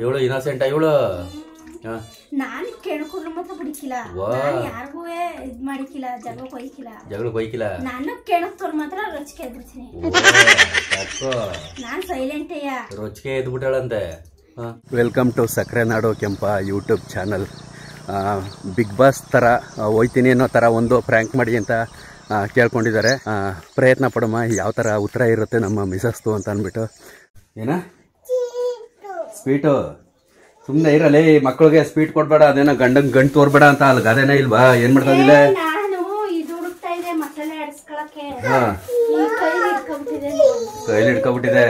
ಇವಳು ಇನ್ನೋಸೆಂಟ್ ಇವಳು ನಾನು ಕೇಳ್ಕೊಂಡ್ರು ಮಾತ್ರ ಬಿಡಿಕಿಲ್ಲ ಯಾರಿಗೂ ಇದ್ ಮಾಡಿಕಿಲ್ಲ ಜಗಳಕ್ಕೆ ಹೋಯ್ಕಿಲ್ಲ ನಾನು ಕೇಳಕ್ತವ್ರು ಮಾತ್ರ ರೊಚ್ಚಿಗೆ ಎದ್ಬಿಡ್ತೀನಿ ನಾನ್ ಸೈಲೆಂಟ್ ರೊಚ್ಚಿಗೆ ಎದ್ಬಿಟ್ಟಾಳಂತೆ ವೆಲ್ಕಮ್ ಟು ಸಕ್ಕರೆ ನಾಡು ಕೆಂಪ ಯೂಟ್ಯೂಬ್ ಚಾನಲ್ ಬಿಗ್ ಬಾಸ್ ಥರ ಹೋಯ್ತೀನಿ ಅನ್ನೋ ಥರ ಒಂದು ಪ್ರ್ಯಾಂಕ್ ಮಾಡಿ ಅಂತ ಕೇಳ್ಕೊಂಡಿದ್ದಾರೆ ಪ್ರಯತ್ನ ಪಡಮ್ಮ ಯಾವ ಥರ ಉತ್ತರ ಇರುತ್ತೆ ನಮ್ಮ ಮಿಸಸ್ತು ಅಂತ ಅಂದ್ಬಿಟ್ಟು ಏನ ಸ್ವೀಟು ಸುಮ್ಮನೆ ಇರಲ್ಲ ಮಕ್ಕಳಿಗೆ ಸ್ವೀಟ್ ಕೊಡ್ಬೇಡ ಅದೇನೋ ಗಂಡು ತೋರ್ಬೇಡ ಅಂತ ಅಲ್ಲಿ ಅದೇನ ಇಲ್ವಾ ಏನ್ ಮಾಡ್ತಾ ಇದ್ದಿಲ್ಲ ಕೈಲಿ ಹಿಡ್ಕೊಬಿಟ್ಟಿದೆ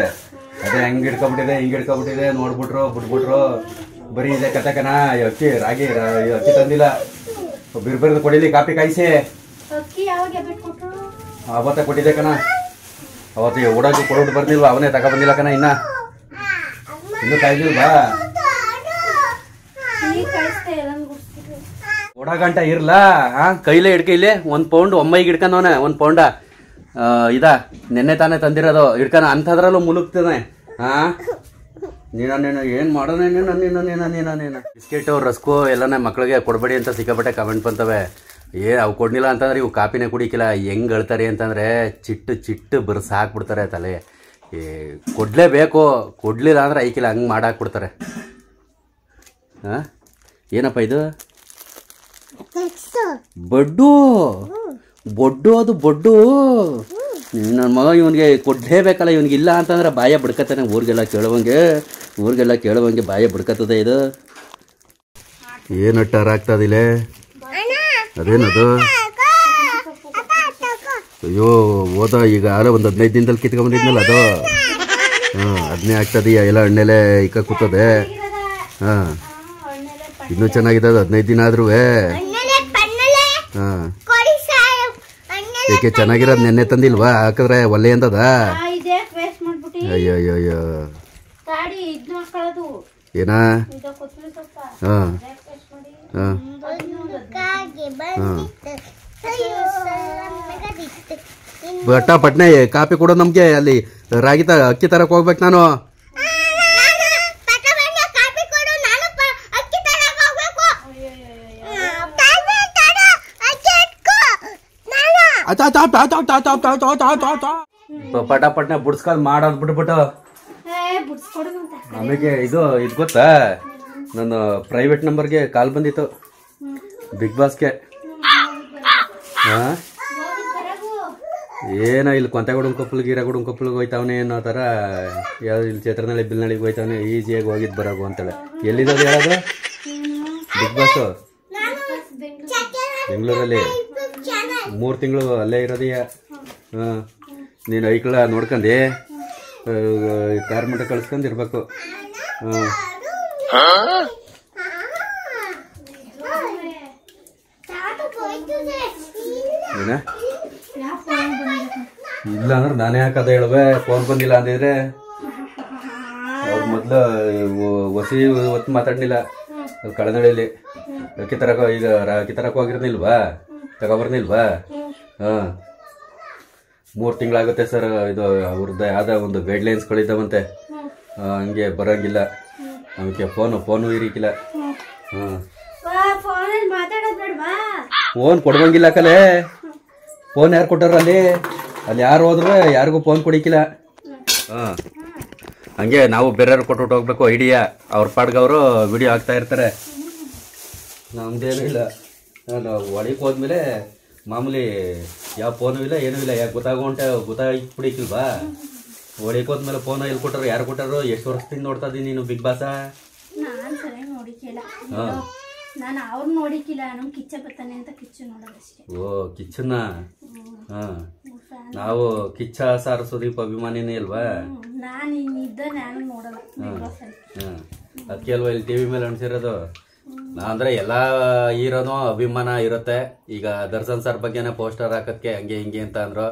ಅದೇ ಹೆಂಗ್ ಹಿಡ್ಕೊಬಿಟ್ಟಿದೆ ಹಿಂಗ್ ಹಿಡ್ಕೊಬಿಟ್ಟಿದೆ ನೋಡ್ಬಿಟ್ರು ಬಿಟ್ಬಿಟ್ರು ಬರೀ ಇದೆ ಕತಕನ ಅಕ್ಕಿ ರಾಗಿ ಅಕ್ಕಿ ತಂದಿಲ್ಲ ಬಿರ್ಬಿರ್ದು ಕೊಡಿಲಿ ಕಾಪಿ ಕಾಯಿಸಿ ಅವತ್ತ ಕೊಟ್ಟಿದ್ದೆ ಕಣ ಅವತ್ತು ಓಡಾಗಿ ಕೊಡೋದು ಬರ್ನಿಲ್ವಾ ಅವನೇ ತಗೊ ಬಂದಿಲ್ಲ ಕಣ ಇನ್ನೂ ಕಾಯ್ದಿಲ್ವಾ ಓಡಾಗಂಟ ಇರ್ಲಾ ಕೈಲೇ ಹಿಡ್ಕೈಲಿ 1 ಪೌಂಡ್ ಒಮ್ಮೈಗೆ ಹಿಡ್ಕೊಂಡವನೆ 1 ಪೌಂಡ ನೆನ್ನೆ ತಾನೇ ತಂದಿರೋದು ಹಿಡ್ಕನ ಅಂಥದ್ರಲ್ಲೂ ಮುಲುಗ್ತಾನೆ ನೀನು ಏನ್ ಮಾಡೋಣ ನೀನ ಬಿಸ್ಕೆಟು ರಸ್ಕು ಎಲ್ಲನೇ ಮಕ್ಳಿಗೆ ಕೊಡ್ಬೇಡಿ ಅಂತ ಸಿಕ್ಕಾಪಟ್ಟೆ ಕಮೆಂಟ್ ಬಂತವೆ ಅವು ಕೊಡ್ನಿಲ್ಲ ಅಂತಂದ್ರೆ ಇವು ಕಾಪಿನೇ ಕುಡಿಕಿಲ್ಲ ಹೆಂಗ್ ಹೇಳ್ತಾರೆ ಅಂತಂದ್ರೆ ಚಿಟ್ಟು ಬರ್ಸ್ ಹಾಕ್ಬಿಡ್ತಾರೆ ತಲೆ ಕೊಡ್ಲೇಬೇಕು ಕೊಡ್ಲಿಲ್ಲ ಅಂದ್ರೆ ಐಕಿಲ್ಲ ಹಂಗೆ ಮಾಡಾಕ್ಬಿಡ್ತಾರೆ ಏನಪ್ಪ ಇದು ಬೊಡ್ಡು ಅದು ಬೊಡ್ಡು ನನ್ನ ಮಗ ಇವನಿಗೆ ಕೊಡ್ಲೇಬೇಕಲ್ಲ ಇವನಿಗೆ ಇಲ್ಲ ಅಂತಂದ್ರೆ ಬಾಯ ಬಿಡ್ಕತ್ತಾನೆ ಊರಿಗೆಲ್ಲ ಕೇಳುವಂಗೆ ಬಾಯ ಬಿಡ್ಕತ್ತದೆ ಇದು ಏನು ಟರ್ ಆಗ್ತದಿಲ್ಲ ಅದೇನದು ಅಯ್ಯೋ ಓದ ಈಗ ಆಲ ಒಂದು 15 ದಿನದಲ್ಲಿ ಕಿತ್ಕೊಂಡ್ಬಂದಿದ್ನಲ್ಲ ಅದು ಅದನ್ನೇ ಆಗ್ತದೀಯ ಎಲ್ಲ ಹಣ್ಣೆಲೆ ಇಕ್ಕ ಕೂತದೆ ಇನ್ನೂ ಚೆನ್ನಾಗಿದೆ ಅದು 15 ದಿನ ಆದ್ರೂ ಏಕೆ ಚೆನ್ನಾಗಿರೋದು ನೆನ್ನೆ ತಂದಿಲ್ವಾ ಹಾಕಿದ್ರೆ ಒಳ್ಳೆ ಅಂತದ ಅಯ್ಯೋ ಅಯ್ಯೋ ಏನಾ ಬಟ್ಟ ಪಟ್ನೆ ಕಾಪಿ ಕೊಡೋ ನಮ್ಗೆ ಅಲ್ಲಿ ರಾಗಿ ಅಕ್ಕಿ ತರಕ್ ಹೋಗ್ಬೇಕು ನಾನು ಪಟಾಪಟ್ನೆ ಬುಡ್ಸ್ಕೊಂಡ್ ಮಾಡೋದ್ ಬಿಟ್ಬಿಟ್ಟು ಆಮೇಲೆ ಇದು ಗೊತ್ತಾ ನನ್ನ ಪ್ರೈವೇಟ್ ನಂಬರ್ಗೆ ಕಾಲ್ ಬಂದಿತ್ತು ಬಿಗ್ ಬಾಸ್ಗೆ ಏನೋ ಇಲ್ಲಿ ಕೊಂತೆಗೂಡನ್ ಕೊಪ್ಪಳಿಗೆ ಗೀರಗೂಡನ್ ಕೊಪ್ಪಳಿಗೆ ಹೋಯ್ತಾವನೆ ಅನ್ನೋ ಥರ ಯಾವ್ದು ಇಲ್ಲಿ ಚೇತ್ರನಳ್ಳಿ ಬಿಲ್ನಳ್ಳಿಗೆ ಹೋಯ್ತಾವನೆ ಈಜಿಯಾಗಿ ಹೋಗಿದ್ದು ಬರೋಗು ಅಂತೇಳಿ ಎಲ್ಲಿರೋದು ಹೇಳೋದು ಬಿಗ್ ಬಾಸು ಬೆಂಗಳೂರಲ್ಲಿ 3 ತಿಂಗಳು ಅಲ್ಲೇ ಇರೋದೀಯ ನೀನು ಐಕ್ಳ ನೋಡ್ಕಂಡು ಕಾರ್ಮೆಂಟ್ ಕಳ್ಸ್ಕೊಂಡಿರ್ಬೇಕು ಏನ ಇಲ್ಲ ಅಂದ್ರೆ ನಾನೇ ಹಾಕದ ಹೇಳುವೆ ಫೋನ್ ಬಂದಿಲ್ಲ ಅಂದಿದ್ರೆ ಅವ್ರು ಮೊದ್ಲು ಹೊತ್ತು ಮಾತಾಡ್ಲಿಲ್ಲ ಕಳೆದಳಿಲಿ ಅಕ್ಕಿ ತರಕ ಈಗ ಅಕ್ಕಿ ತರಕ ಹೋಗಿರ್ನಿಲ್ವಾ ತಗೊಬರ್ನಿಲ್ವಾ 3 ತಿಂಗಳಾಗುತ್ತೆ ಸರ್ ಇದು ಅವ್ರದ್ದು ಯಾವ್ದ ಒಂದು ಗೈಡ್ಲೈನ್ಸ್ಗಳಿದ್ದಾವಂತೆ ಹಂಗೆ ಬರೋಂಗಿಲ್ಲ ಅವಕ್ಕೆ ಫೋನು ಇರಿಕಿಲ್ಲ ಫೋನ್ ಕೊಡ್ಬಂಗಿಲ್ಲ ಕಲೆ ಫೋನ್ ಯಾರು ಕೊಟ್ಟಾರ ಅಲ್ಲಿ ಯಾರು ಹೋದ್ರು ಯಾರಿಗೂ ಫೋನ್ ಕೊಡಿಕಿಲ್ಲ ಹಂಗೆ ನಾವು ಬೇರೆಯವ್ರು ಕೊಟ್ಬಿಟ್ಟು ಹೋಗ್ಬೇಕು ಐಡಿಯಾ ಅವ್ರ ಪಾಡ್ಗೆ ಅವರು ವಿಡಿಯೋ ಹಾಕ್ತಾ ಇರ್ತಾರೆ ನಮ್ದೇನೂ ಇಲ್ಲ ನಾವು ಒಳಗೆ ಹೋದ್ಮೇಲೆ ಮಾಮೂಲಿ ಯಾವ ಫೋನು ಇಲ್ಲ ಏನೂ ಇಲ್ಲ ಯಾಕೆ ಗೊತ್ತಾಗಿಬಿಡಿಕಿಲ್ವಾ ಒಳಗೆ ಹೋದ್ಮೇಲೆ ಫೋನ್ ಎಲ್ಲಿ ಕೊಟ್ಟರು ಯಾರು ಕೊಟ್ಟರು ಎಷ್ಟು ವರ್ಷದಿಂದ ನೋಡ್ತಾ ಇದ್ದೀನಿ ನೀನು ಬಿಗ್ ಬಾಸ ಓ ಕಿಚ್ಚನ್ನ ನಾವು ಕಿಚ್ಚ ಸಾರ್ ಸುದೀಪ್ ಅಭಿಮಾನಿನೇ ಅಲ್ವಾ ಅದಕ್ಕೆ ಅಲ್ವಾ ಇಲ್ಲಿ ಟಿವಿ ಮೇಲೆ ಅನ್ಸಿರೋದು ಅಂದ್ರೆ ಎಲ್ಲಾ ಹೀರೋನು ಅಭಿಮಾನ ಇರುತ್ತೆ ಈಗ ದರ್ಶನ್ ಸರ್ ಬಗ್ಗೆನೇ ಪೋಸ್ಟರ್ ಹಾಕಕ್ಕೆ ಹಂಗೆ ಹಿಂಗೆ ಅಂತ ಅಂದ್ರು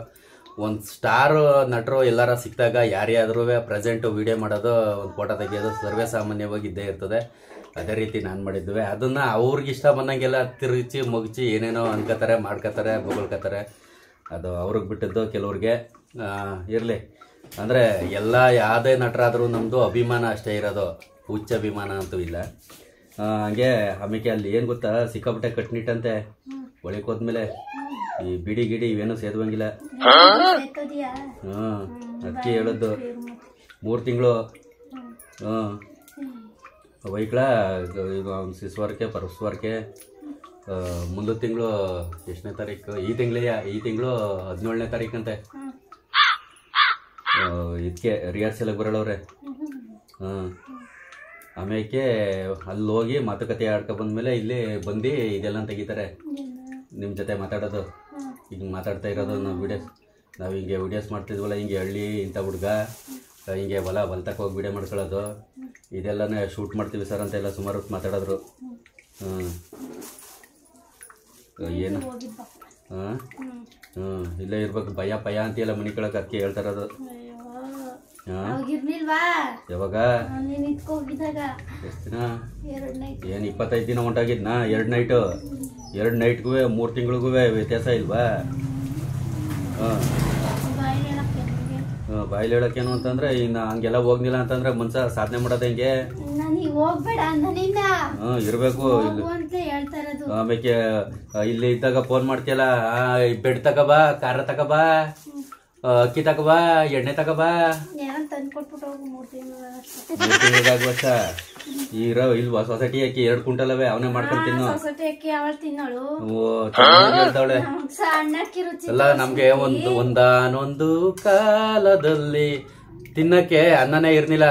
ಒಂದು ಸ್ಟಾರ್ ನಟರು ಎಲ್ಲಾರ ಸಿಕ್ಕಿದಾಗ ಯಾರ್ಯಾದ್ರೂ ಪ್ರೆಸೆಂಟ್ ವಿಡಿಯೋ ಮಾಡೋದು ಒಂದು ಫೋಟೋ ತೆಗಿಯೋದು ಸರ್ವೇ ಸಾಮಾನ್ಯವಾಗಿ ಇದ್ದೇ ಇರ್ತದೆ ಅದೇ ರೀತಿ ನಾನು ಮಾಡಿದ್ವಿ ಅದನ್ನ ಅವ್ರಿಗೆ ಇಷ್ಟ ಬಂದಂಗೆಲ್ಲ ತಿರುಚಿ ಮುಗಿಸಿ ಏನೇನೋ ಅನ್ಕೋತಾರೆ ಮಾಡ್ಕೋತಾರೆ ಬೊಗಳ್ಕೋತಾರೆ ಅದು ಅವ್ರಿಗೆ ಬಿಟ್ಟಿದ್ದು ಕೆಲವ್ರಿಗೆ ಇರಲಿ ಅಂದರೆ ಎಲ್ಲ ಯಾವುದೇ ನಟರಾದರೂ ನಮ್ಮದು ಅಭಿಮಾನ ಅಷ್ಟೇ ಇರೋದು ಹುಚ್ಚ ಅಭಿಮಾನ ಅಂತೂ ಇಲ್ಲ. ಹಂಗೆ ಆಮೇಲೆ ಅಲ್ಲಿ ಏನು ಗೊತ್ತಾ, ಸಿಕ್ಕಾಪಟ್ಟೆ ಕಟ್ನಿಟ್ಟಂತೆ ಒಳಗೆ ಹೋದ್ಮೇಲೆ ಈ ಬಿಡಿ ಗಿಡಿ ಇವೇನು ಸೇದುವಂಗಿಲ್ಲ. ಅದಕ್ಕೆ ಹೇಳೋದು 3 ತಿಂಗಳು. ವೈಕ್ಳ ಸಿಸ್ವಾರಕ್ಕೆ ಪರಸ್ವಾರಕ್ಕೆ ಮುಂದಿನ ತಿಂಗಳು ಎಷ್ಟನೇ ತಾರೀಕು, ಈ ತಿಂಗಳು 17ನೇ ತಾರೀಕಂತೆ. ಇದಕ್ಕೆ ರಿಹರ್ಸಲ್ಗೆ ಬರೋಳವ್ರೆ. ಆಮೇಲೆ ಅಲ್ಲಿ ಹೋಗಿ ಮಾತುಕತೆ ಆಡ್ಕೊಂಡ್ಬಂದ್ಮೇಲೆ ಇಲ್ಲಿ ಬಂದು ಇದೆಲ್ಲ ತೆಗಿತಾರೆ. ನಿಮ್ಮ ಜೊತೆ ಮಾತಾಡೋದು, ಈಗ ಮಾತಾಡ್ತಾ ಇರೋದು ನಾವು ಹಿಂಗೆ ವಿಡಿಯೋಸ್ ಮಾಡ್ತಿದ್ವಲ್ಲ, ಹಿಂಗೆ ಹಳ್ಳಿ ಇಂಥ ಹುಡುಗ ಹಿಂಗೆ ಹೊಲ ತಕ್ಕ ವಿಡಿಯೋ ಮಾಡ್ಕೊಳ್ಳೋದು, ಇದೆಲ್ಲನೇ ಶೂಟ್ ಮಾಡ್ತೀವಿ ಸರ್ ಅಂತೆಲ್ಲ ಸುಮಾರು ಹೊತ್ತು ಮಾತಾಡಿದ್ರು. ಏನು ಇಲ್ಲೇ ಇರ್ಬೇಕು, ಭಯ ಅಂತೆಲ್ಲ ಮನೆ ಕೆಳಗೆ ಅದಕ್ಕೆ ಹೇಳ್ತಾರದು. ಯಾವಾಗ ಎಷ್ಟು ದಿನ? ಏನು 25 ದಿನ ಹೊಂಟಾಗಿದ್ನಾ? 2 ನೈಟ್ಗೂ 3 ತಿಂಗಳಿಗೂ ವ್ಯತ್ಯಾಸ ಇಲ್ವಾ? ಬಾಯಿಲ್ ಹೇಳಕ್ಕೇನು ಅಂತಂದ್ರೆ ಇನ್ನು ಹಂಗೆಲ್ಲ ಹೋಗ್ನಿಲ್ಲ ಅಂತಂದ್ರೆ ಮನ್ಸ ಸಾಧನೆ ಮಾಡೋದು ಹೆಂಗೆ? ಇರ್ಬೇಕು. ಆಮೇಲೆ ಇಲ್ಲಿ ಇದ್ದಾಗ ಫೋನ್ ಮಾಡ್ತೀಯಲ್ಲ, ಬೆಡ್ ತಗೋಬಾ, ಖಾರ ತಗೋಬಾ, ಅಕ್ಕಿ ತಗೋಬಾ, ಎಣ್ಣೆ ತಗೋಬಾ. 3 ತಿಂಗಳಾಗ್ಬಷ್ಟ ಇಲ್ವಾ? ಸೊಸೈಟಿ ಅಕ್ಕಿ 2 ಕ್ವಿಂಟಲ್ ಅವನೇ ಮಾಡ್ಕೊಂಡು ತಿನ್ನು. ಹೇಳ್ತಾವಳೆ ಎಲ್ಲ. ನಮ್ಗೆ ಒಂದಾನೊಂದು ಕಾಲದಲ್ಲಿ ತಿನ್ನಕ್ಕೆ ಅನ್ನನೇ ಇರ್ನಿಲ್ಲ.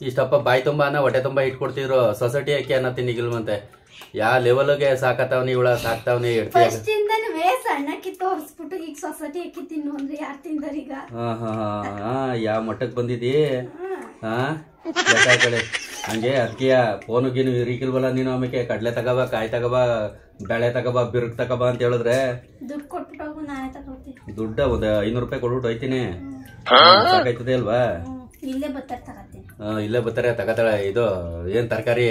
ಇಷ್ಟಪ್ಪ ಬಾಯಿ ತುಂಬಾ ಅನ್ನ ಹೊಟ್ಟೆ ತುಂಬಾ ಇಟ್ಕೊಡ್ತಿದ್ರು. ಸೊಸೈಟಿ ಅಕ್ಕಿ ಅನ್ನ ತಿನ್ನಿಗಿಲ್ವಂತೆ. ಯಾವ ಲೆವೆಲ್ಗೆ ಸಾಕತ್ತವನಿ ಇವಳ ಸಾಕ್ತಾವನಿ. ಯಾವ ಮಟ್ಟಕ್ಕೆ ಬಂದಿದ್ದೀ? ಕಡೆ ಹಂಗೆ ಅದಕ್ಕೆ ಫೋನು ಗೀನು ಇರಿಕಿಲ್ವಲ್ಲ ನೀನು. ಆಮೇಲೆ ಕಡ್ಲೆ ತಗೋಬಾ, ಕಾಯಿ ತಗೋಬಾ, ಬೇಳೆ ತಗೋಬಾ, ಬಿರುಕು ತಗೋಬಾ ಅಂತ ಹೇಳಿದ್ರೆ ದುಡ್ಡ ಒಂದು 500 ರೂಪಾಯಿ ಕೊಟ್ಬಿಟ್ಟು ಹೋಯ್ತೀನಿ. ಸಾಕಾಯ್ತದೆ ಅಲ್ವಾ? ಇಲ್ಲೇ ಬರ್ತಾರೆ ತಗೋತಾಳೆ. ಇದು ಏನ್ ತರಕಾರಿ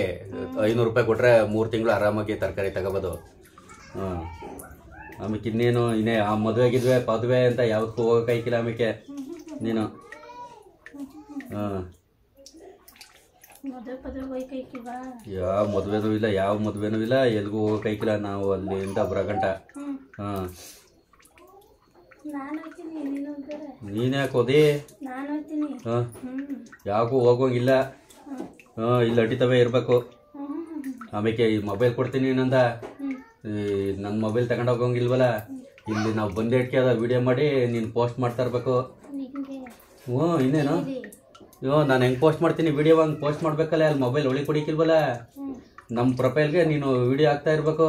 500 ರೂಪಾಯಿ ಕೊಟ್ರೆ 3 ತಿಂಗಳು ಆರಾಮಾಗಿ ತರಕಾರಿ ತಗೋಬೋದು. ಆಮೇಲೆ ಇನ್ನೇನು ಇನ್ನೇ ಆ ಮದುವೆ ಆಗಿದ್ವೆ ಪದುವೆ ಅಂತ ಯಾವಕ್ಕೂ ಹೋಗಕ್ಕಾಯ್ಕಿಲ್ಲ ಆಮೇಲೆ ನೀನು. ಯಾವ ಮದ್ವೆನೂ ಇಲ್ಲ, ಎಲ್ಗೂ ಹೋಗಕ್ಕಾಯ್ಕಿಲ್ಲ ನಾವು ಅಲ್ಲಿಂದ ಬರಗಂಟ. ನೀನ್ ಯಾಕೆ ಹೋದಿ? ಯಾಕೂ ಹೋಗೋಂಗಿಲ್ಲ. ಇಲ್ಲಿ ಅಡಿತವೇ ಇರ್ಬೇಕು. ಆಮೇಲೆ ಈ ಮೊಬೈಲ್ ಕೊಡ್ತೀನಿ ನಂದ, ನನ್ನ ಮೊಬೈಲ್ ತಗೊಂಡು ಹೋಗೋಂಗಿಲ್ವಲ್ಲ. ಇಲ್ಲಿ ನಾವು ಬಂದು ಇಟ್ಕೆ ವಿಡಿಯೋ ಮಾಡಿ ನೀನು ಪೋಸ್ಟ್ ಮಾಡ್ತಾ ಇರ್ಬೇಕು. ಇನ್ನೇನು ನಾನು ಹೆಂಗ್ ಪೋಸ್ಟ್ ಮಾಡ್ತೀನಿ ವಿಡಿಯೋ, ಹಂಗೆ ಪೋಸ್ಟ್ ಮಾಡ್ಬೇಕಲ್ಲ. ಅಲ್ಲಿ ಮೊಬೈಲ್ ಒಳಗೆ ಕೊಡಿಕಿಲ್ವಲ್ಲ. ನಮ್ಮ ಪ್ರೊಫೈಲ್ಗೆ ನೀನು ವಿಡಿಯೋ ಹಾಕ್ತಾ ಇರ್ಬೇಕು.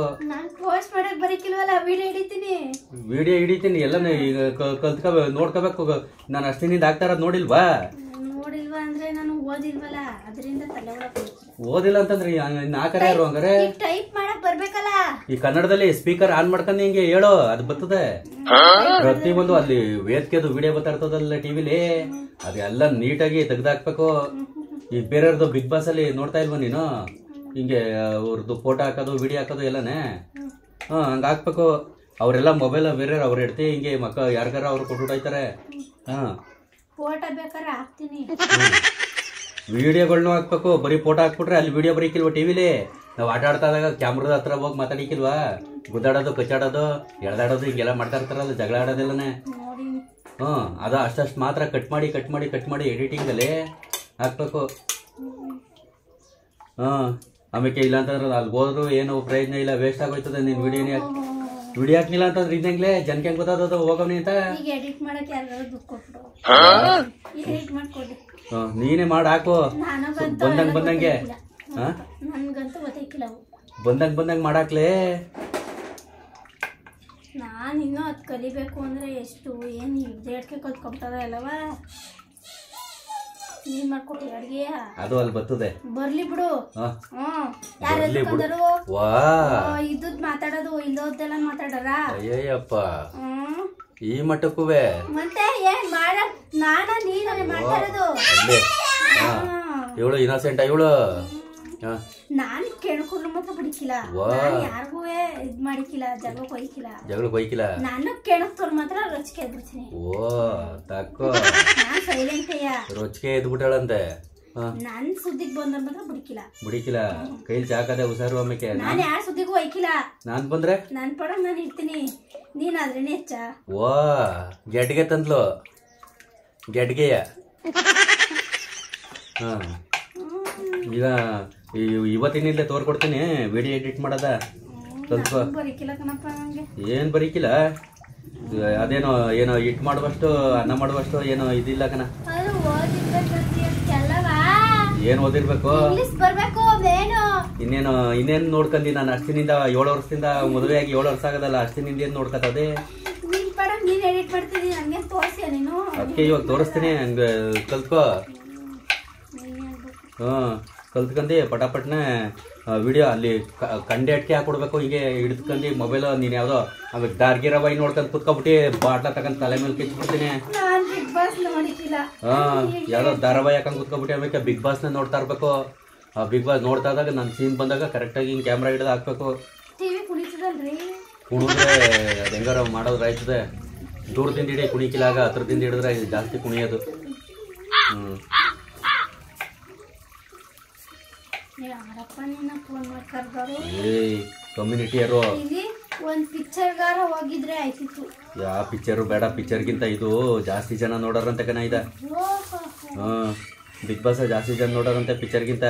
ವಿಡಿಯೋ ಹಿಡಿತೀನಿ ಎಲ್ಲ. ಈಗ ನೋಡ್ಕೋಬೇಕು. ನಾನು ಅಷ್ಟಿನಿಂದ ಆಗ್ತಾ ಇರೋದು ನೋಡಿಲ್ವಾ? ಓದಿಲ್ಲ ಅಂತಂದ್ರೆ ನಾಲ್ಕರೆ ಯಾರು ಹಂಗಾರೆ? ಈ ಕನ್ನಡದಲ್ಲಿ ಸ್ಪೀಕರ್ ಆನ್ ಮಾಡ್ಕೊಂಡು ಹಿಂಗೆ ಹೇಳೋ, ಅದು ಬರ್ತದೆ. ಪ್ರತಿಯೊಂದು ಅಲ್ಲಿ ವೇದಿಕೆದು ವಿಡಿಯೋ ಬರ್ತಾ ಇರ್ತದಲ್ಲ ಟಿವಿಲಿ, ಅದೆಲ್ಲ ನೀಟಾಗಿ ತೆಗ್ದಾಕ್ಬೇಕು. ಈ ಬೇರೆಯವ್ರದ್ದು ಬಿಗ್ ಬಾಸ್ ಅಲ್ಲಿ ನೋಡ್ತಾ ಇಲ್ವ ನೀನು? ಹಿಂಗೆ ಅವ್ರದ್ದು ಫೋಟೋ ಹಾಕೋದು ವಿಡಿಯೋ ಹಾಕೋದು ಎಲ್ಲನೇ ಹಂಗ ಹಾಕ್ಬೇಕು. ಅವರೆಲ್ಲ ಮೊಬೈಲ್ ಬೇರೆ ಅವ್ರು ಇಡ್ತಿ ಹಿಂಗೆ ಯಾರಿಗಾರ ಅವ್ರು ಕೊಟ್ಬಿಟ್ಟೋಯ್ತಾರೆ. ವಿಡಿಯೋಗಳ್ನು ಹಾಕ್ಬೇಕು. ಬರೀ ಫೋಟೋ ಹಾಕ್ಬಿಟ್ರೆ ಅಲ್ಲಿ ವಿಡಿಯೋ ಬರೀಕಿಲ್ವ ಟಿವಿಲಿ? ನಾವು ಆಟ ಆಡ್ತಾ ಇದ್ದಾಗ ಕ್ಯಾಮ್ರದ ಹತ್ರ ಹೋಗಿ ಮಾತಾಡಿಕಿಲ್ವಾ? ಗುದ್ದಾಡೋದು, ಕಚ್ಚಾಡೋದು, ಎಳ್ದಾಡೋದು ಹಿಂಗೆಲ್ಲ ಮಾಡ್ತಾ ಇರ್ತಾರಲ್ಲ, ಜಗಳ ಆಡೋದೆಲ್ಲನೇ. ಅದು ಅಷ್ಟಷ್ಟು ಮಾತ್ರ ಕಟ್ ಮಾಡಿ ಎಡಿಟಿಂಗ್ ಅಲ್ಲಿ ಹಾಕ್ಬೇಕು. ಆಮೇಲೆ ಇಲ್ಲ ಅಂತಂದ್ರೆ ಅಲ್ಲಿ ಹೋದ್ರು ಏನು ಪ್ರಯೋಜನ ಇಲ್ಲ, ವೇಸ್ಟ್ ಆಗೋಯ್ತದೆ. ನೀನ್ ವಿಡಿಯೋ ಹಾಕ್ಲಿಲ್ಲ ಅಂತಂದ್ರೆ ಇನ್ನಂಗ್ಲೇ ಜನಕ್ಕೆ ಹೆಂಗ್ ಗೊತ್ತಾದ ಹೋಗವ್ನಿ ಅಂತ. ನೀನೇ ಮಾಡಿ ಹಾಕು. ಬಂದಂಗೆ ಮಾಡಾಕ್ಲೇ. ನಾನು ಇನ್ನೂ ಅದು ಕಲಿಬೇಕು ಅಂದ್ರೆ ಎಷ್ಟು ಏನು ಇಡ್ದೇಟ್ಕೆ ಕಲ್ತ್ಕೊಂತಾರ ಅಲ್ಲವ. ನೀನ್ ಮಾಡ್ಕೊಟ್ಟಿ ಅಡ್ಗೆ ಅದು ಅಲ್ಲಿ ಬರ್ತದೆ. ಬರ್ಲಿ ಬಿಡು. ಇದ್ದದ್ ಮಾತಾಡೋದು ಇಲ್ಲೋದೆಲ್ಲ ಮಾತಾಡಾರ. ಅಯ್ಯಪ್ಪ ಈ ಮಟ್ಟಕ್ಕೂ ಮತ್ತೆ ಏನ್ ಮಾಡ ನಾನ ನೀನ ಮಾತಾಡೋದು. ಇವಳು ಇನ್ನೋಸೆಂಟ್ ಇವಳು. ನಾನು ಕೇಳ್ಕೊಂಡ್ರು ಮಾತ್ರ ಬಿಡಿಕಿಲ್ಲ, ಯಾರಿಗೂ ಇದ್ ಮಾಡಿಕಿಲ್ಲ, ಜಗಳಕ್ಕೆ ಹೋಯ್ಕಿಲ್ಲ. ನಾನು ಕೇಳಕ್ತವ್ರ ಮಾತ್ರ ರೊಚ್ಚಿಗೆ ಎದ್ಬಿಡ್ತೀನಿ. ಓ ತಕ್ಕೋ ನಾನ್ ಸೈಲೆಂಟ್ ರೊಚ್ಚಿಗೆ ಎದ್ಬಿಟ್ಟಾಳಂತೆ. ನನ್ ಸುದ್ದಿಗ್ ಬಂದ್ರ ಮಾತ್ರ ಬಿಡಿಕಿಲ್ಲ ಕೈಲಿ ಚಾಕದೆ ಹುಷಾರು ಆಮೇಲೆ ನಾನ್ ಯಾರ ಸುದ್ದಿಗೂ ಒಯ್ಕಿಲ್ಲ. ನಾನ್ ಬಂದ್ರೆ ನನ್ ಪಡಂಗ್ ನಾನು ಇರ್ತೀನಿ, ನೀನಾದ್ರೇನೆ ಹೆಚ್ಚ. ಓ ಗೆಡ್ಗೆ ತಂದ್ಲು ಗೆಡ್ಗೆಯ. ಹಾ ಈಗ ಇವತ್ತಿನಿಂದ ತೋರ್ಕೊಡ್ತೀನಿ ವಿಡಿಯೋ ಎಡಿಟ್ ಮಾಡದ. ಸ್ವಲ್ಪ ಬರೀಕಿಲ್ಲ ಕಣಪ್ಪ ನಂಗೆ. ಏನ್ ಬರೀಕಿಲ್ಲ, ಅದೇನೋ ಏನೋ ಹಿಟ್ ಮಾಡುವಷ್ಟು ಅನ್ನ ಮಾಡುವಷ್ಟು ಏನೋ ಇದಿಲ್ಲ ಕಣ. ಏನ್ ಓದಿರ್ಬೇಕು, ಇನ್ನೇನು ನೋಡ್ಕೊಂಡಿ ನಾನು ಅಷ್ಟಿನಿಂದ 7 ವರ್ಷದಿಂದ ಮದುವೆ ಆಗಿ 7 ವರ್ಷ ಆಗದಲ್ಲ, ಅಷ್ಟಿನಿಂದ ಏನ್ ನೋಡ್ಕತ್ತದೆ. ಅದಕ್ಕೆ ಇವಾಗ ತೋರಿಸ್ತೀನಿ, ಹಂಗ ಕಲ್ತ್ಕೋ. ಕಲ್ತ್ಕೊಂಡಿ ಪಟಾಪಟ್ನೆ ವಿಡಿಯೋ ಅಲ್ಲಿ ಕಂಡೆ ಅಟ್ಕೆ ಹಾಕೊಡ್ಬೇಕು. ಹೀಗೆ ಹಿಡಿದ್ಕೊಂಡು ಮೊಬೈಲ್ ನೀನ್ ಯಾವ್ದೋ ಆಮೇಲೆ ದಾರ್ಗಿರವಾಯಿ ನೋಡ್ಕೊಂಡ್ ಕುತ್ಕೊಬಿಟ್ಟು ಬಾಟ್ಲ ತಗೊಂಡ್ ತಲೆ ಮೇಲೆ ಕಿಚ್ಬಿಡ್ತೀನಿ. ಯಾವ್ದೋ ಧಾರಾವಾಹಿ ಹಾಕೊಂಡ್ ಕುತ್ಕೊಬಿಟ್ಟು ಆಮೇಲೆ ಬಿಗ್ ಬಾಸ್ ನ ನೋಡ್ತಾ ಇರ್ಬೇಕು. ಬಿಗ್ ಬಾಸ್ ನೋಡ್ತಾ ಇದ್ದಾಗ ನನ್ ಸೀನ್ ಬಂದಾಗ ಕರೆಕ್ಟ್ ಆಗಿ ಹಿಂಗ್ ಕ್ಯಾಮ್ರಾ ಹಿಡಿದು ಹಾಕ್ಬೇಕು. ಕುಣಿದ್ರೆ ಅದ್ ಹೆಂಗಾರ ಮಾಡೋದ್ರ ಆಯ್ತದೆ. ದೂರದಿಂದ ಹಿಡಿ ಕುಣಿಕಿಲಾಗ, ಹತ್ರದಿಂದ ಹಿಡಿದ್ರೆ ಜಾಸ್ತಿ ಕುಣಿಯೋದು. ಕಮ್ಯುನಿಟಿಯರು ಒಂದ್ ಪಿಕ್ಚರ್ಗಾರ ಹೋಗಿದ್ರೆ ಆಯ್ತಿತ್ತು. ಯಾವ ಪಿಕ್ಚರು ಬೇಡ, ಪಿಕ್ಚರ್ಗಿಂತ ಇದು ಜಾಸ್ತಿ ಜನ ನೋಡೋರಂತೆ ಕಣ ಇದ. ಬಿಗ್ ಬಾಸ್ ಜಾಸ್ತಿ ಜನ ನೋಡೋರಂತೆ ಪಿಕ್ಚರ್ಗಿಂತ.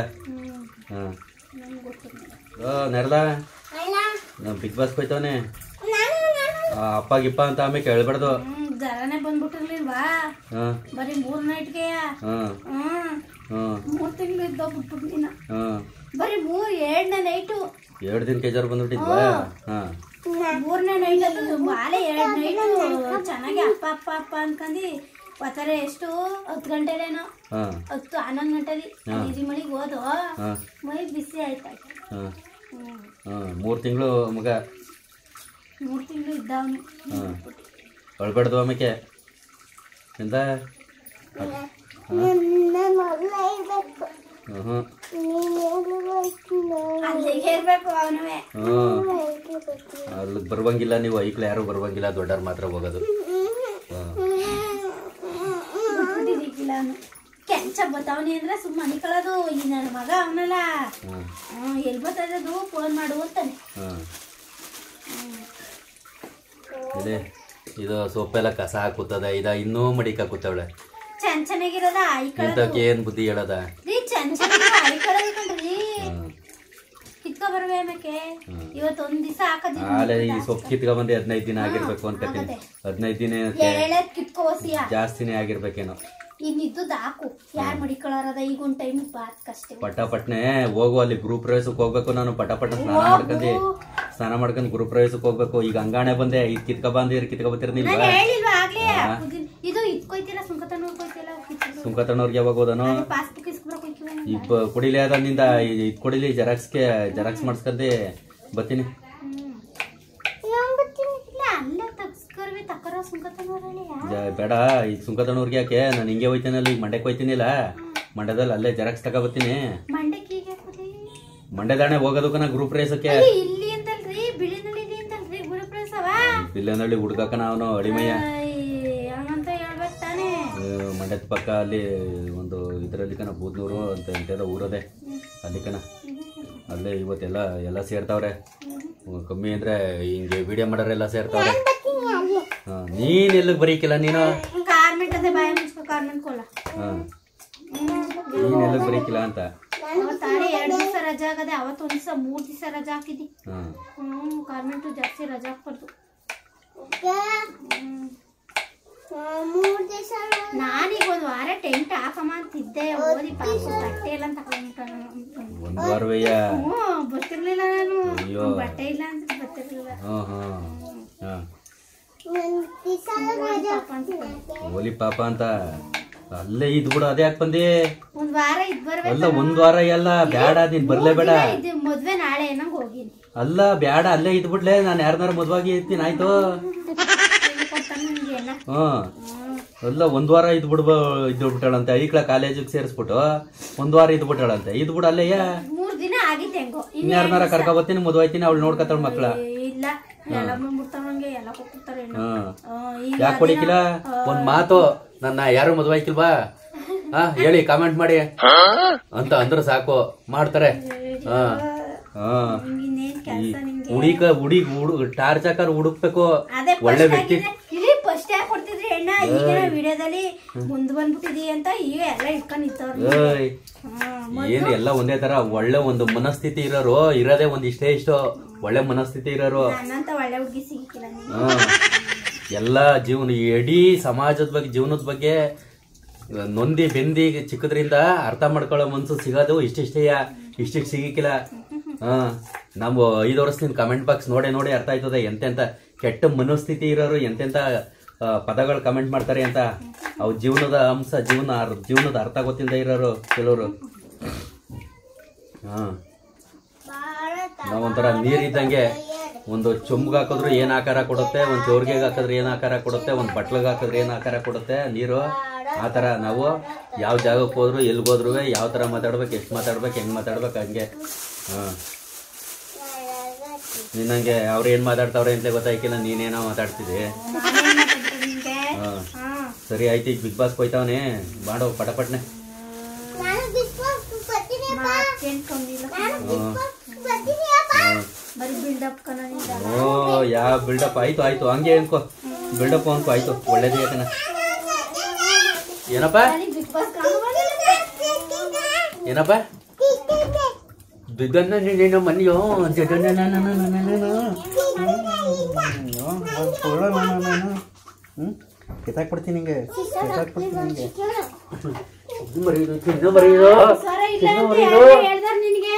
ನೆರದ ಬಿಗ್ ಬಾಸ್ ಹೋಯ್ತವನೆ ಅಪ್ಪ ಗಿಪ್ಪ ಅಂತ ಆಮೇಲೆ ಕೇಳ್ಬಾರ್ದು. ಜರಾನೆ ಬಂದ್ಬಿಟ್ಟಿರ್ಲಿಲ್ವಾ, ಬರೀ 3 ನೈಟ್ಗೆ 3 ತಿಂಗಳು ಇದ್ದ ಬಿಟ್ಬಿಟ್ಟಿನ. ಬರೀ 2ನೇ ನೈಟು 2 ದಿನಕ್ಕೆ ಜರ ಬಂದ್ಬಿಟ್ಟಿದ್ವಾ. 3ನೇ ನೈಟ್ ಅದು ಬಾಳೆ 2 ನೈಟು ಚೆನ್ನಾಗಿ ಅಪ್ಪ ಅಪ್ಪ ಅಪ್ಪ ಅನ್ಕಂದಿ ಒತ್ತಾರೆ. ಎಷ್ಟು 10 ಗಂಟೆಲೇನೋ 10 11 ಗಂಟೆಲಿ ನೀರಿ ಮಳಿಗೆ ಹೋದು ಮೈ ಬಿಸಿ ಆಯ್ತಾ. 3 ತಿಂಗಳು ಮಗ 3 ತಿಂಗಳು ಇದ್ದವನು. ಹೊಳ್ಬಾರ್ದು ಆಮೇಲೆ ಎಂತ ಅಲ್ಲಿ ಬರ್ವಂಗಿಲ್ಲ ನೀವು, ಐಕ್ಳು ಯಾರು ಬರ್ವಂಗಿಲ್ಲ, ದೊಡ್ಡವ್ರು ಮಾತ್ರ ಹೋಗೋದು. ಕೆಂಚ ಬತ್ತಾವನಿ ಅಂದ್ರೆ ಸುಮ್ಮ ಮನಿಕೊಳ್ಳೋದು. ಈ ನನ್ನ ಮಗ ಅವನಲ್ಲ, ಎಲ್ಲಿ ಬರ್ತದದು ಫೋನ್ ಮಾಡು ಅಂತಾನೆ. ಇದು ಸೊಪ್ಪೆಲ್ಲ ಕಸ ಹಾಕುತ್ತದ, ಇದ ಇನ್ನೂ ಮಡಿಕ ಕೂತವಳೆ. ಚೆನ್ನಾಗಿರದ ಏನ್ ಬುದ್ಧಿ ಹೇಳದ, ಕಿತ್ಕೊ ಬರ್ವೆ ಆಮೇಲೆ ಇವತ್ತೊಂದ್ ದಿವಸ ಈ ಸೊಪ್ಪು ಕಿತ್ಕೊ ಬಂದು 15 ದಿನ ಆಗಿರ್ಬೇಕು ಅನ್ಕತೀನಿ. 15 ದಿನ ಜಾಸ್ತಿನೇ ಆಗಿರ್ಬೇಕೇನೋ. ಇನ್ನಿದ್ದು ಹಾಕು, ಯಾರು ಮಡಿಕೊಳ್ಳಾರದ ಈಗ ಒಂದ್ ಟೈಮ್ ಬಾತ್ಕಷ್ಟೇ. ಪಟಾಪಟ್ನೆ ಹೋಗು, ಅಲ್ಲಿ ಗೃಹ ಪ್ರವೇಶಕ್ಕೆ ಹೋಗ್ಬೇಕು ನಾನು. ಪಟಾಪಟ್ನೆ ಸ್ನಾನ ಮಾಡ್ಕೊಂಡು ಗೃಹ ಪ್ರವೇಶಕ್ಕೆ ಹೋಗ್ಬೇಕು. ಈಗ ಹಂಗಾಣೆ ಬಂದೆ, ಈಗ ಕಿತ್ಕ ಬಂದಿರ್ ಕಿತ್ಕ ಬರ್ತಿರ್ನಿಲ್ಲ. ಇದು ಇಟ್ಕೊಯ್ತಿಲ್ಲ, ಸುಂಕತಣ್ಣವ್ರಿಗೆ ಯಾವಾಗ ಹೋದನು. ಈಗ ಕುಡಿಲಿ ಅದನ್ನಿಂದ ಇದ್ ಕೊಡಿಲಿ, ಜೆರಾಕ್ಸ್ ಮಾಡಿಸ್ಕೊಂಡೆ ಬರ್ತೀನಿ. ಬೇಡ, ಈಗ ಸುಂಕತಣ್ಣವ್ರಿಗೆ ಯಾಕೆ, ನಾನು ಹಿಂಗೆ ಹೋಯ್ತೇನಲ್ಲ, ಈಗ ಮಂಡ್ಯಕ್ಕೆ ಹೋಯ್ತೀನಿಲ್ಲ, ಮಂಡ್ಯದಲ್ಲಿ ಅಲ್ಲೇ ಜೆರಾಕ್ಸ್ ತಗೋ ಬರ್ತೀನಿ. ಮಂಡ್ಯದಾಣೆ ಹೋಗೋದಕ್ಕ ನಾ ಗ್ರೂಪ್ ರೇಸಕ್ಕೆ. ಬಿಲ್ಲನಹಳ್ಳಿ ಹುಡ್ಗಕ್ಕ ಅವನು ಅಡಿಮಯ್ಯ. ಮಂಡ್ಯದ ಪಕ್ಕ ಅಲ್ಲಿ ಒಂದು ಇದರಲ್ಲಿ ಕಣ ಬೂದ್ನೂರು ಅಂತ ಎಂತೆಲ್ಲ ಊರದೆ ಅಲ್ಲಿ ಕಣ. ಅಲ್ಲೇ ಇವತ್ತೆಲ್ಲ ಸೇರ್ತಾವ್ರೆ. ಕಮ್ಮಿ ಅಂದ್ರೆ ಹಿಂಗೆ ವಿಡಿಯೋ ಮಾಡೋರೆಲ್ಲ ಸೇರ್ತಾವ್ರೆ. ನೀನ್ ಎಲ್ಲಿಗೆ ಬರೀಕಿಲ್ಲ ನೀನು, ನೀನ್ ಎಲ್ಲಿಗೆ ಬರೀಕಿಲ್ಲ ಅಂತ. 2 ದಿವಸ ರಜಾ ಆಗದೆ, ಅವತ್ತು 1 ದಿವಸ 3 ದಿವಸ ರಜಾ ಹಾಕಿದಿ. ಕಾರ್ಮೆಂಟ್ ಜಾಸ್ತಿ ರಜಾ ಹಾಕ್ಬಾರ್ದು. ನಾನೀಗ 1 ವಾರ ಟೆಂಟ್ ಹಾಕಮ್ಮ ಅಂತಿದ್ದೆ. ಓದಿ ಪಾಪ ಬಟ್ಟೆ ಎಲ್ಲ ಬರ್ತಿರ್ಲಿಲ್ಲ, ನಾನು ಬಟ್ಟೆ ಇಲ್ಲ ಅಂತ ಬರ್ತಿರ್ಲಿಲ್ಲ. ಓಲಿ ಪಾಪ ಅಂತ ಅಲ್ಲೇ ಇದ್ ಬಿಡು. ಅದೇ ಯಾಕೆ ಬಂದಿ? 1 ವಾರ ಇದ್ ಬರ್ಬೇಕು. ಅಲ್ಲ 1 ವಾರ ಎಲ್ಲ ಬ್ಯಾಡ, ನೀನ್ ಬರ್ಲೇಬೇಡ. ಮದ್ವೆ ನಾಳೆ ಏನಂಗ್ ಹೋಗಿನಿ. ಅಲ್ಲ ಬ್ಯಾಡ, ಅಲ್ಲೇ ಇದ್ ಬಿಡ್ಲೆ. ನಾನು ಯಾರನ್ನಾರ ಮದ್ವಾಗಿ ಇರ್ತೀನಿ ಆಯ್ತು. ಅಲ್ಲ 1 ವಾರ ಇದ್ ಬಿಟ್ಟಾಳಂತೆ. ಐಕ್ಳ ಕಾಲೇಜಿಗೆ ಸೇರಿಸ್ಬಿಟ್ಟು 1 ವಾರ ಇದ್ ಬಿಟ್ಟಾಳಂತೆ. ಇದ್ ಬಿಡು ಅಲ್ಲೇ. 3 ದಿನ ಆಗಿತ್ತು ಹೆಂಗೋ. ಇನ್ಯಾರನಾರ ಕರ್ಕೊಬತ್ತೀನಿ, ಮದ್ವಾಯ್ತೀನಿ, ಅವಳು ನೋಡ್ಕತ್ತಾಳ ಮಕ್ಳ. ಇಲ್ಲ ಎಲ್ಲ ಬಂದ್ಬಿಡ್ತಾವಂಗೆ, ಎಲ್ಲ ಕೊಟ್ಟಿರ್ತಾರೆ. ಯಾಕೆ ಕೊಡಿಕಿಲ್ಲ? ಒಂದ್ ಮಾತು, ನನ್ನ ಯಾರು ಮದ್ವಾಯ್ಕಿಲ್ವಾ ಹೇಳಿ ಕಾಮೆಂಟ್ ಮಾಡಿ ಅಂತ ಅಂದ್ರೆ ಸಾಕು ಮಾಡ್ತಾರೆ. ಇನ್ನೇನ್ ಕೆಲ್ಸ ನಿಮ್ಗೆ? ಟಾರ್ಚ್ ಹಾಕರ್ ಹುಡುಕ್ಬೇಕು ಅದೇ ಒಳ್ಳೆ ವ್ಯಕ್ತಿ. ಇಲ್ಲಿ ಫಸ್ಟ್ ಯಾಕೆ ಕೊಡ್ತಿದ್ರಿ ಹೆಣ್ಣ? ಈಗ ವಿಡಿಯೋದಲ್ಲಿ ಮುಂದ್ ಬಂದ್ಬಿಟ್ಟಿದಿ ಅಂತ ಈಗ ಎಲ್ಲ ಇಟ್ಕೊಂಡ್ ನಿಂತವ್ರು. ಏನು ಎಲ್ಲ ಒಂದೇ ತರ ಒಳ್ಳೆ ಒಂದು ಮನಸ್ಥಿತಿ ಇರೋರು ಇರೋದೇ ಒಂದ್ ಇಷ್ಟು ಒಳ್ಳೆ ಮನಸ್ಥಿತಿ ಇರೋರು. ನನ್ನಂತ ಒಳ್ಳೆ ಹುಡುಗಿ ಸಿಕ್ಕಿಲ್ಲ. ಎಲ್ಲಾ ಜೀವನ ಇಡೀ ಸಮಾಜದ ಬಗ್ಗೆ ಜೀವನದ ಬಗ್ಗೆ ನೊಂದಿ ಬೆಂದಿ ಚಿಕ್ಕದ್ರಿಂದ ಅರ್ಥ ಮಾಡ್ಕೊಳ್ಳೋ ಮನ್ಸು ಸಿಗೋದು ಇಷ್ಟಿಷ್ಟು ಸಿಗಿಕ್ಕಿಲ್ಲ. ನಾವು 5 ವರ್ಷದಿಂದ ಕಮೆಂಟ್ ಬಾಕ್ಸ್ ನೋಡಿ ಅರ್ಥ ಆಯ್ತದೆ ಎಂತೆಂತ ಕೆಟ್ಟ ಮನಸ್ಥಿತಿ ಇರೋರು ಎಂತೆಂತ ಪದಗಳು ಕಮೆಂಟ್ ಮಾಡ್ತಾರೆ ಅಂತ. ಅವು ಜೀವನದ ಅಂಶ ಜೀವನದ ಅರ್ಥ ಗೊತ್ತಿಲ್ಲದೆ ಇರೋರು ಕೆಲವರು. ನಾವೊಂಥರ ನೀರಿದ್ದಂಗೆ ಒಂದು ಚೊಂಬ್ಗೆ ಹಾಕಿದ್ರು ಏನ್ ಆಕಾರ ಕೊಡುತ್ತೆ, ಒಂದು ಚೋರ್ಗೆ ಹಾಕಿದ್ರೆ ಏನ್ ಆಕಾರ ಕೊಡುತ್ತೆ, ಒಂದು ಬಟ್ಲಿಗೆ ಹಾಕಿದ್ರೆ ಏನ್ ಆಕಾರ ಕೊಡುತ್ತೆ ನೀರು. ಆ ಥರ ನಾವು ಯಾವ ಜಾಗಕ್ಕೆ ಹೋದ್ರು ಎಲ್ಗೋದ್ರು ಯಾವ ಥರ ಮಾತಾಡ್ಬೇಕು, ಎಷ್ಟು ಮಾತಾಡ್ಬೇಕು, ಹೆಂಗ್ ಮಾತಾಡ್ಬೇಕು ಹಂಗೆ. ನಿನ್ನಂಗೆ ಅವ್ರು ಏನ್ ಮಾತಾಡ್ತಾವ್ರೆ ಅಂತಲೇ ಗೊತ್ತಾಯ್ಕಿಲ್ಲ, ನೀನೇನೋ ಮಾತಾಡ್ತಿದ್ದೆ. ಸರಿ ಆಯ್ತು, ಈಗ ಬಿಗ್ ಬಾಸ್ ಹೋಯ್ತಾವನೆ ಮಾಡೋ ಪಟಪಟ್ನೆ. ಯಾವ ಬಿಲ್ಡಪ್ ಆಯ್ತು ಹಂಗೆ ಅನ್ಕೋ, ಬಿಲ್ಡಪ್ ಅನ್ಕೋ ಆಯ್ತು, ಒಳ್ಳೇದೇ ಆಯ್ತನ. ಏನಪ್ಪ ಬಿದ್ದನ್ನ ಮನೆಯೋ ಕಿತ್ತಾಕ್ಬಿಡ್ತೀನಿ ನಿಂಗೆ, ನಿನಗೆ